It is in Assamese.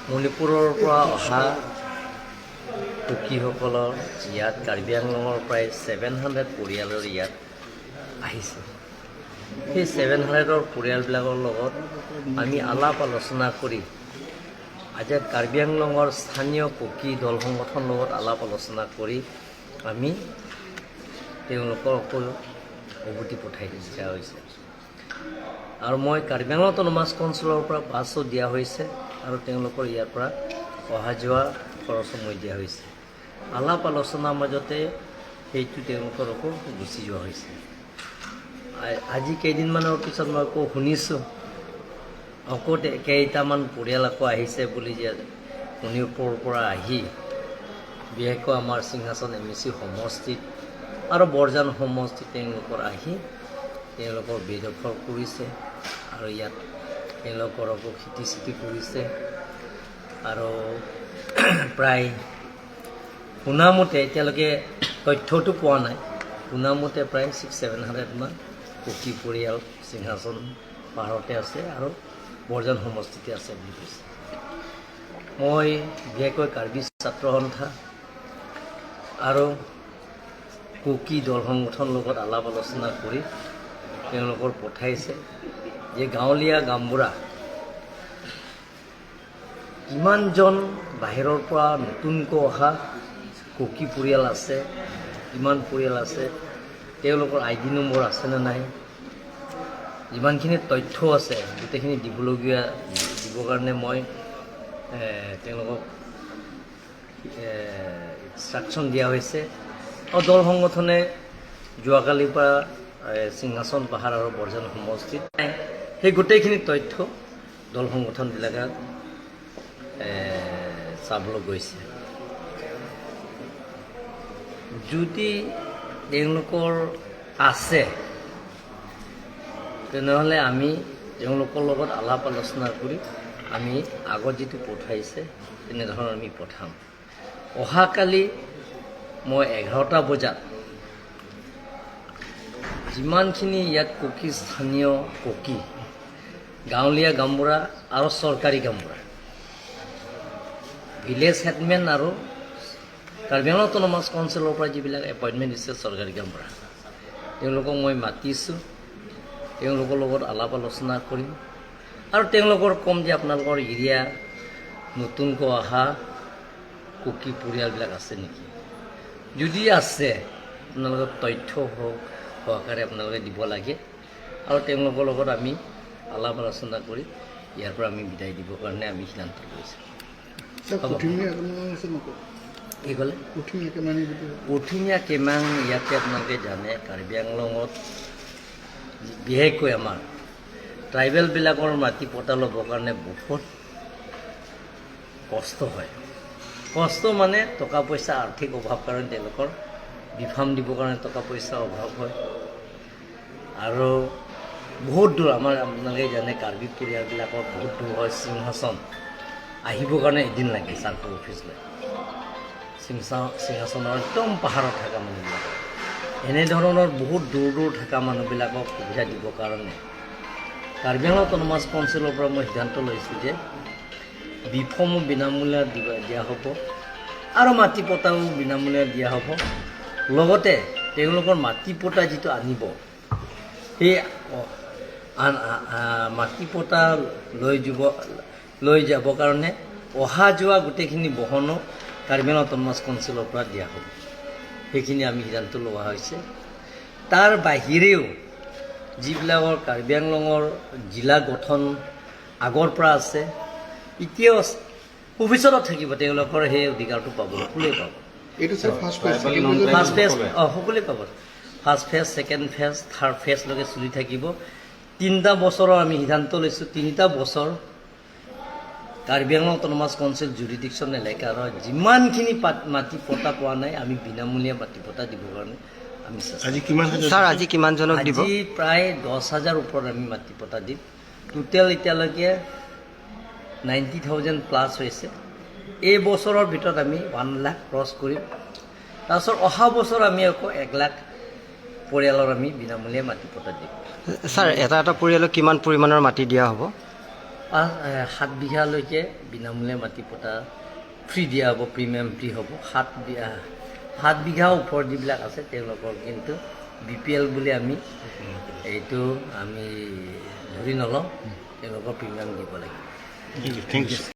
মণিপুৰৰ পৰা অহা কুকিসকলৰ ইয়াত কাৰ্বি আংলঙৰ প্ৰায় 700 পৰিয়ালৰ ইয়াত আহিছে। সেই 700ৰ পৰিয়ালবিলাকৰ লগত আমি আলাপ আলোচনা কৰি আজি কাৰ্বি আংলঙৰ স্থানীয় কুকি দল সংগঠনৰ লগত আলাপ আলোচনা কৰি আমি তেওঁলোকক উভতি পঠাই দিয়া হৈছে। আৰু মই কাৰ্বি আংলং অট'নমাছ কাউন্সিলৰ পৰা বাছো দিয়া হৈছে আৰু তেওঁলোকৰ ইয়াৰ পৰা অহা যোৱা খৰচো মই দিয়া হৈছে। আলাপ আলোচনাৰ মাজতে সেইটো তেওঁলোককো গুচি যোৱা হৈছে। আজি কেইদিনমানৰ পিছত মই আকৌ শুনিছোঁ আকৌ কেইটামান পৰিয়াল আকৌ আহিছে বুলি যে মণিপুৰৰ পৰা আহি বিশেষকৈ আমাৰ সিংহাসন MEC সমষ্টিত আৰু বৰজান সমষ্টিত তেওঁলোকৰ আহি তেওঁলোকৰ বেদখল কৰিছে আৰু ইয়াত তেওঁলোকৰকো খেতি চেতি কৰিছে আৰু প্ৰায় শুনামতে এতিয়ালৈকে তথ্যটো পোৱা নাই, শুনামতে প্ৰায় 600-700 মান কুকি পৰিয়াল সিংহাসন পাহাৰতে আছে আৰু বৰজান সমষ্টিতে আছে বুলি কৈছে। মই বিশেষকৈ কাৰ্বি ছাত্ৰ সন্থা আৰু কুকি দল সংগঠনৰ লগত আলাপ আলোচনা কৰি তেওঁলোকৰ পঠাইছে যে গাঁৱলীয়া গাঁওবুঢ়া কিমানজন বাহিৰৰ পৰা নতুনকৈ অহা কুকি পৰিয়াল আছে, কিমান পৰিয়াল আছে, তেওঁলোকৰ ID নম্বৰ আছেনে নাই, যিমানখিনি তথ্য আছে গোটেইখিনি দিবৰ কাৰণে মই তেওঁলোকক ইনষ্ট্ৰাকশ্যন দিয়া হৈছে। আৰু দল সংগঠনে যোৱাকালিৰ পৰা সিংহাসন পাহাৰ আৰু বৰজান সমষ্টিত সেই গোটেইখিনি তথ্য দল সংগঠনবিলাকে চাবলৈ গৈছে। যদি তেওঁলোকৰ আছে তেনেহ'লে আমি তেওঁলোকৰ লগত আলাপ আলোচনা কৰি আমি আগত যিটো পঠাইছে তেনেধৰণৰ আমি পঠাম। অহাকালি মই 11টা বজাত যিমানখিনি ইয়াত কুকি স্থানীয় কুকি গাঁৱলীয়া গাঁওবুঢ়া আৰু চৰকাৰী গাঁওবুঢ়া ভিলেজ হেডমেন আৰু কাৰ্বি আংলং অট'নমাছ কাউন্সিলৰ পৰা যিবিলাক এপইণ্টমেণ্ট দিছে চৰকাৰী গাঁওবুঢ়া তেওঁলোকক মই মাতিছোঁ, তেওঁলোকৰ লগত আলাপ আলোচনা কৰিম আৰু তেওঁলোকৰ ক'ম যে আপোনালোকৰ এৰিয়া নতুনকৈ অহা কুকি পৰিয়ালবিলাক আছে নেকি, যদি আছে আপোনালোকৰ তথ্য সহকাৰে আপোনালোকে দিব লাগে আৰু তেওঁলোকৰ লগত আমি আলাপ আলোচনা কৰি ইয়াৰ পৰা আমি বিদায় দিবৰ কাৰণে আমি সিদ্ধান্ত লৈছোঁ। কি ক'লে উঠিঙীয়া কেমাং ইয়াতে আপোনালোকে জানে কাৰ্বি আংলঙত বিশেষকৈ আমাৰ ট্ৰাইবেলবিলাকৰ মাটি পতা ল'বৰ কাৰণে বহুত কষ্ট হয়। কষ্ট মানে টকা পইচা আৰ্থিক অভাৱ কাৰণে তেওঁলোকৰ বিফাৰ্ম দিবৰ কাৰণে টকা পইচাৰ অভাৱ হয় আৰু বহুত দূৰ আমাৰ আপোনালোকে জানে কাৰ্বি পৰিয়ালবিলাকৰ বহুত দূৰ হয়। সিংহাসন আহিবৰ কাৰণে এদিন লাগে চাৰ্কল অফিচলৈ। সিংহাসনৰ একদম পাহাৰত থকা মানুহবিলাক এনেধৰণৰ বহুত দূৰ দূৰ থকা মানুহবিলাকক সুবিধা দিবৰ কাৰণে কাৰ্বি আংলং অট'নমাছ কাউন্সিলৰ পৰা মই সিদ্ধান্ত লৈছোঁ যে বিফৰ্মো বিনামূলীয়া দিয়া হ'ব আৰু মাটি পটাও বিনামূলীয়া দিয়া হ'ব। লগতে তেওঁলোকৰ মাটি পটা যিটো আনিব সেই মাটি পটা লৈ যাবৰ কাৰণে অহা যোৱা গোটেইখিনি বহনো কাৰ্বি আংলং অট'নমাছ কাউন্সিলৰ পৰা দিয়া হ'ব। সেইখিনি আমি সিদ্ধান্ত লোৱা হৈছে। তাৰ বাহিৰেও যিবিলাকৰ কাৰ্বি আংলঙৰ জিলা গঠন আগৰ পৰা আছে এতিয়াও ভৱিষ্যতত থাকিব, তেওঁলোকৰ সেই অধিকাৰটো পাব, সকলোৱে পাব। ফাৰ্ষ্ট ফেজ সকলোৱে পাব। First phase, second phase, third ফেজলৈকে চলি থাকিব। 3টা বছৰৰ আমি সিদ্ধান্ত লৈছোঁ। 3টা বছৰ Karbi Anglong autonomous council jurisdiction এলেকাৰ যিমানখিনি মাটি পটা পোৱা নাই আমি বিনামূলীয়া মাটি পটা দিবৰ কাৰণে আমি আজি কিমানজনক দিব? আজি প্ৰায় 10,000 ওপৰত আমি মাটি পটা দিম। টোটেল এতিয়ালৈকে 90,000 প্লাছ হৈছে। এই বছৰৰ ভিতৰত আমি 1 লাখ ক্ৰছ কৰিম। তাৰপিছত অহা বছৰ আমি আকৌ 1 লাখ পৰিয়ালৰ আমি বিনামূলীয়া মাটি পটা দিম। ছাৰ এটা পৰিয়ালক কিমান পৰিমাণৰ মাটি দিয়া হ'ব? 7 বিঘালৈকে বিনামূলীয়া মাটি পটা ফ্ৰী দিয়া হ'ব, প্ৰিমিয়াম ফ্ৰী হ'ব। 7 বিঘা ওপৰত যিবিলাক আছে তেওঁলোকৰ কিন্তু BPL বুলি আমি এইটো আমি ধৰি নলওঁ, তেওঁলোকৰ প্ৰিমিয়াম দিব লাগিব। Thank U.